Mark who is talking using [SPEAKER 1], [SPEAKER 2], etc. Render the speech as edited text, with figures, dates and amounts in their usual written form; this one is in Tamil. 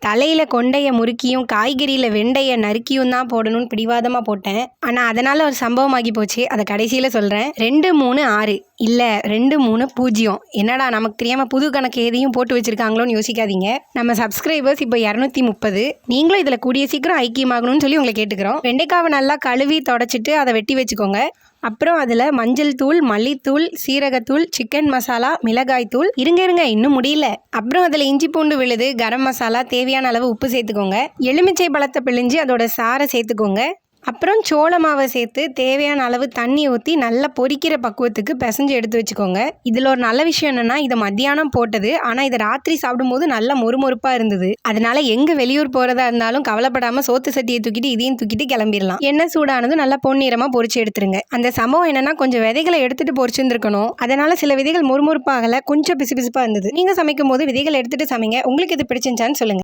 [SPEAKER 1] தலையில் கொண்டையை முறுக்கியும் காய்கறியில் வெண்டையை நறுக்கியும் தான் போடணும்னு பிடிவாதமாக போட்டேன். ஆனால் அதனால் ஒரு சம்பவமாகி போச்சு. அதை கடைசியில் சொல்கிறேன். 2 3 6 இல்லை 2 3 0. என்னடா நமக்கு தெரியாமல் புது கணக்கு எதையும் போட்டு வச்சுருக்காங்களோன்னு யோசிக்காதீங்க. நம்ம சப்ஸ்கிரைபர்ஸ் இப்போ 230. நீங்களும் இதில் கூடிய சீக்கிரம் ஐக்கியமாகணும்னு சொல்லி உங்களை கேட்டுக்கிறோம். வெண்டைக்காவை நல்லா கழுவி தொடச்சிட்டு அதை வெட்டி வச்சுக்கோங்க. அப்புறம் அதில் மஞ்சள் தூள், மல்லித்தூள், சீரகத்தூள், சிக்கன் மசாலா, மிளகாய் தூள், இருங்க இன்னும் முடியல. அப்புறம் அதில் இஞ்சி பூண்டு விழுது, கரம் மசாலா, தேவையான அளவு உப்பு சேர்த்துக்கோங்க. எலுமிச்சை பழத்தை பிழிஞ்சு அதோட சாறை சேர்த்துக்கோங்க. அப்புறம் சோள மாவை சேர்த்து தேவையான அளவு தண்ணி ஊற்றி நல்லா பொரிக்கிற பக்குவத்துக்கு பிசைஞ்சு எடுத்து வச்சுக்கோங்க. இதில் ஒரு நல்ல விஷயம் என்னென்னா, இதை மத்தியானம் போட்டது, ஆனால் இதை ராத்திரி சாப்பிடும்போது நல்லா மொறுமொறுப்பாக இருந்தது. அதனால எங்கே வெளியூர் போகிறதா இருந்தாலும் கவலைப்படாமல் சோத்து சட்டியை தூக்கிட்டு இதையும் தூக்கிட்டு கிளம்பிடலாம். எண்ணெய் சூடானதும் நல்லா பொன்னிறமாக பொரிச்சு எடுத்துருங்க. அந்த சம்பவம் என்னென்னா, கொஞ்சம் விதைகளை எடுத்துகிட்டு பொரிச்சுருந்துருக்கணும். அதனால சில விதைகள் மொறுமொறுப்பாகலை, கொஞ்சம் பிசுபிசுப்பாக இருந்தது. நீங்கள் சமைக்கும் போது விதைகள் எடுத்துகிட்டு சமைங்க. உங்களுக்கு இது பிடிச்சிருந்துச்சான்னு சொல்லுங்கள்.